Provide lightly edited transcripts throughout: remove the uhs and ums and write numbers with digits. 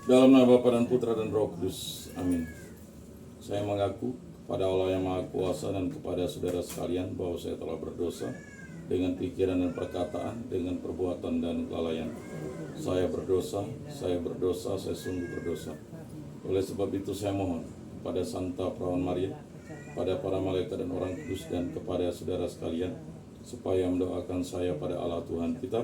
Dalam nama Bapa dan Putra dan Roh Kudus. Amin. Saya mengaku kepada Allah yang Maha Kuasa dan kepada saudara sekalian bahwa saya telah berdosa dengan pikiran dan perkataan, dengan perbuatan dan kelalaian. Saya berdosa, saya sungguh berdosa. Oleh sebab itu saya mohon kepada Santa Perawan Maria, pada para malaikat dan orang kudus, dan kepada saudara sekalian, supaya mendoakan saya pada Allah Tuhan kita.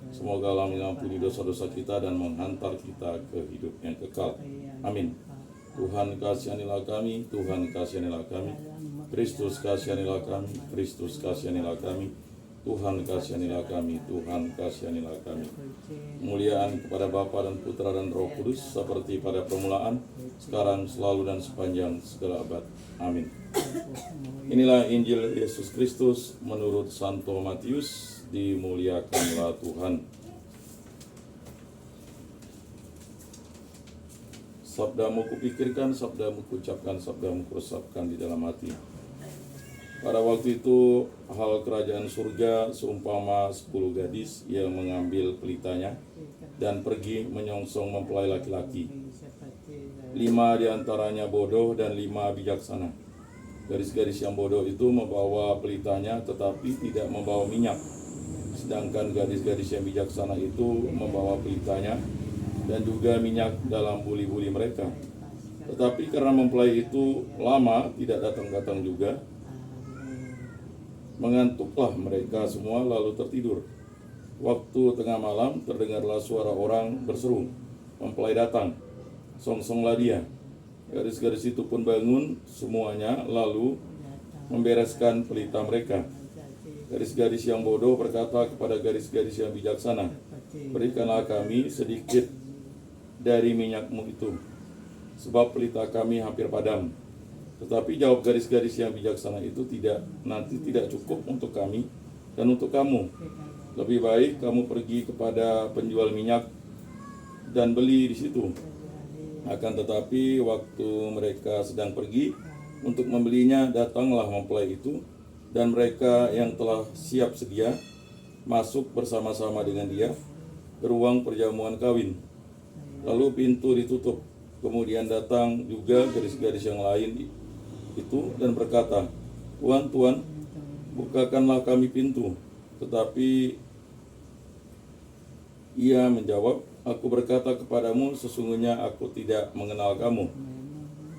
Semoga Allah mengampuni dosa-dosa kita dan menghantar kita ke hidup yang kekal. Amin. Tuhan kasihanilah kami, Tuhan kasihanilah kami. Kristus kasihanilah kami, Kristus kasihanilah kami. Tuhan kasihanilah kami, Tuhan kasihanilah kami. Kemuliaan kepada Bapa dan Putra dan Roh Kudus, seperti pada permulaan, sekarang, selalu, dan sepanjang segala abad. Amin. Inilah Injil Yesus Kristus menurut Santo Matius. Dimuliakanlah Tuhan. Sabdamu kupikirkan, sabdamu kuucapkan, sabdamu kuresapkan di dalam hati. Pada waktu itu, hal kerajaan surga seumpama 10 gadis yang mengambil pelitanya dan pergi menyongsong mempelai laki-laki. 5 diantaranya bodoh dan 5 bijaksana. Gadis-gadis yang bodoh itu membawa pelitanya tetapi tidak membawa minyak. Sedangkan gadis-gadis yang bijaksana itu membawa pelitanya dan juga minyak dalam buli-buli mereka. Tetapi karena mempelai itu lama tidak datang-datang juga, mengantuklah mereka semua lalu tertidur. Waktu tengah malam terdengarlah suara orang berseru, "Mempelai datang, songsonglah dia." Gadis-gadis itu pun bangun semuanya lalu membereskan pelita mereka. Gadis-gadis yang bodoh berkata kepada gadis-gadis yang bijaksana, "Berikanlah kami sedikit dari minyakmu itu, sebab pelita kami hampir padam." Tetapi jawab gadis-gadis yang bijaksana itu, nanti tidak cukup untuk kami dan untuk kamu. Lebih baik kamu pergi kepada penjual minyak dan beli di situ. Akan tetapi waktu mereka sedang pergi untuk membelinya, datanglah mempelai itu, dan mereka yang telah siap sedia masuk bersama-sama dengan dia ke ruang perjamuan kawin. Lalu pintu ditutup. Kemudian datang juga gadis-gadis yang lain itu dan berkata, "Tuan, Tuan, bukakanlah kami pintu." Tetapi ia menjawab, "Aku berkata kepadamu, sesungguhnya aku tidak mengenal kamu.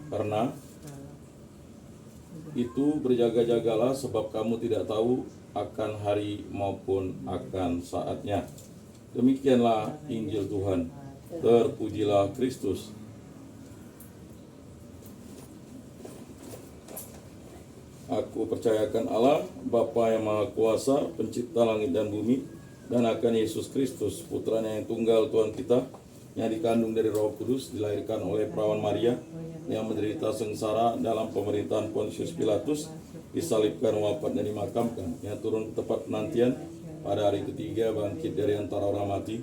Karena itu berjaga-jagalah, sebab kamu tidak tahu akan hari maupun akan saatnya." Demikianlah Injil Tuhan. Terpujilah Kristus. Aku percayakan Allah, Bapa yang Maha Kuasa, pencipta langit dan bumi, dan akan Yesus Kristus, putranya yang tunggal Tuhan kita, yang dikandung dari Roh Kudus, dilahirkan oleh Perawan Maria, yang menderita sengsara dalam pemerintahan Pontius Pilatus, disalibkan, wafat, dan dimakamkan, yang turun ke tempat penantian, pada hari ketiga bangkit dari antara orang mati,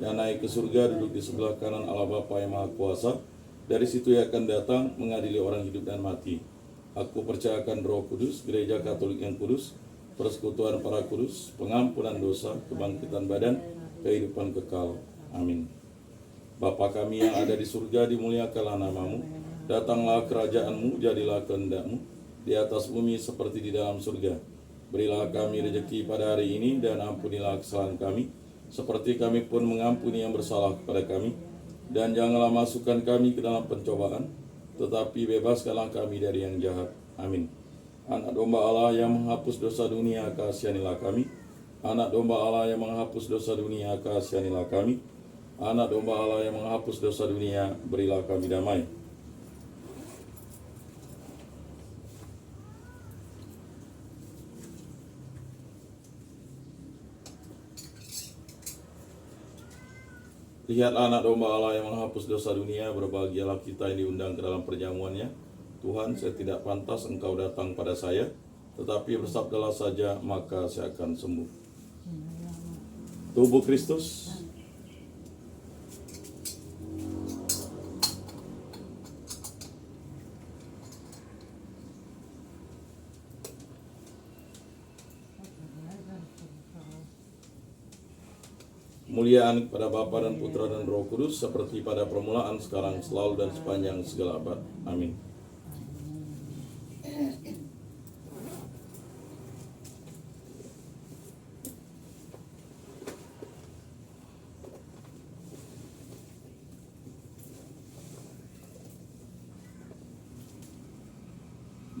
yang naik ke surga, duduk di sebelah kanan Allah Bapa yang Maha Kuasa. Dari situ ia akan datang mengadili orang hidup dan mati. Aku percayakan Roh Kudus, Gereja Katolik yang kudus, persekutuan para kudus, pengampunan dosa, kebangkitan badan, kehidupan kekal. Amin. Bapa kami yang ada di surga, dimuliakanlah namamu. Datanglah kerajaanmu, jadilah kehendakmu, di atas bumi seperti di dalam surga. Berilah kami rezeki pada hari ini, dan ampunilah kesalahan kami, seperti kami pun mengampuni yang bersalah kepada kami. Dan janganlah masukkan kami ke dalam pencobaan, tetapi bebaskanlah kami dari yang jahat. Amin. Anak domba Allah yang menghapus dosa dunia, kasihanilah kami. Anak domba Allah yang menghapus dosa dunia, kasihanilah kami. Anak domba Allah yang menghapus dosa dunia, berilah kami damai. Lihatlah anak domba Allah yang menghapus dosa dunia, berbahagialah kita yang diundang ke dalam perjamuannya. Tuhan, saya tidak pantas Engkau datang pada saya, tetapi bersabdalah saja, maka saya akan sembuh. Tubuh Kristus. Kemuliaan kepada Bapa dan Putra dan Roh Kudus, seperti pada permulaan, sekarang, selalu, dan sepanjang segala abad. Amin.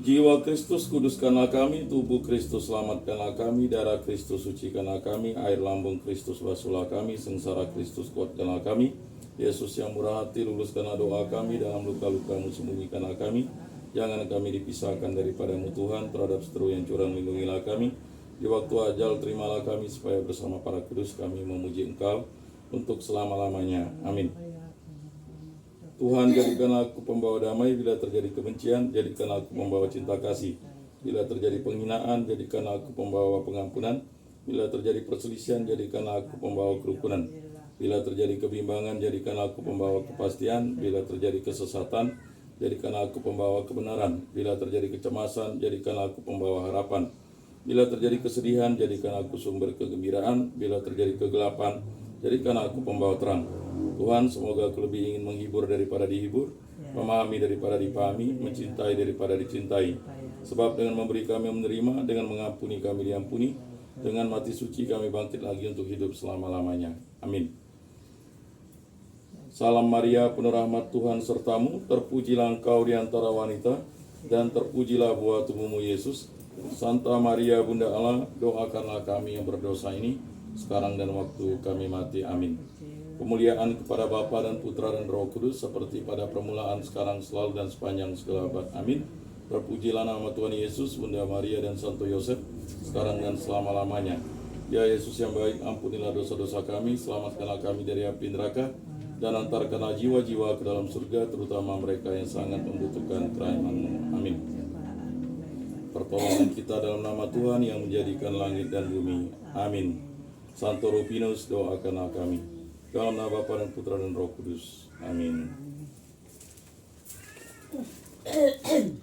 Jiwa Kristus kuduskanlah kami, tubuh Kristus selamatkanlah kami, darah Kristus sucikanlah kami, air lambung Kristus basuhlah kami, sengsara Kristus kuatkanlah kami. Yesus yang murah hati, luluskanlah doa kami, dalam luka-lukamu sembunyikanlah kami. Jangan kami dipisahkan daripadamu Tuhan, terhadap seteru yang curang lindungilah kami. Di waktu ajal terimalah kami, supaya bersama para kudus kami memuji Engkau untuk selama-lamanya. Amin. Tuhan, jadikanlah aku pembawa damai bila terjadi kebencian, jadikanlah aku pembawa cinta kasih. Bila terjadi penghinaan, jadikanlah aku pembawa pengampunan. Bila terjadi perselisihan, jadikanlah aku pembawa kerukunan. Bila terjadi kebimbangan, jadikanlah aku pembawa kepastian. Bila terjadi kesesatan, jadikanlah aku pembawa kebenaran. Bila terjadi kecemasan, jadikanlah aku pembawa harapan. Bila terjadi kesedihan, jadikanlah aku sumber kegembiraan. Bila terjadi kegelapan, jadikanlah aku pembawa terang. Tuhan, semoga aku lebih ingin menghibur daripada dihibur, memahami daripada dipahami, mencintai daripada dicintai. Sebab dengan memberi kami menerima, dengan mengampuni kami diampuni, dengan mati suci kami bangkit lagi untuk hidup selama-lamanya. Amin. Salam Maria, penuh rahmat Tuhan sertamu, terpujilah engkau di antara wanita, dan terpujilah buah tubuhmu Yesus. Santa Maria, Bunda Allah, doakanlah kami yang berdosa ini, sekarang dan waktu kami mati. Amin. Kemuliaan kepada Bapa dan Putra dan Roh Kudus, seperti pada permulaan, sekarang, selalu, dan sepanjang segala abad. Amin. Terpujilah nama Tuhan Yesus, Bunda Maria, dan Santo Yosef, sekarang dan selama-lamanya. Ya Yesus yang baik, ampunilah dosa-dosa kami, selamatkanlah kami dari api neraka, dan antarkanlah jiwa-jiwa ke dalam surga, terutama mereka yang sangat membutuhkan kerajaan-Mu. Amin. Pertolongan kita dalam nama Tuhan yang menjadikan langit dan bumi. Amin. Santo Rufinus, doakanlah kami. Dalam nama Bapa dan Putra dan Roh Kudus. Amin.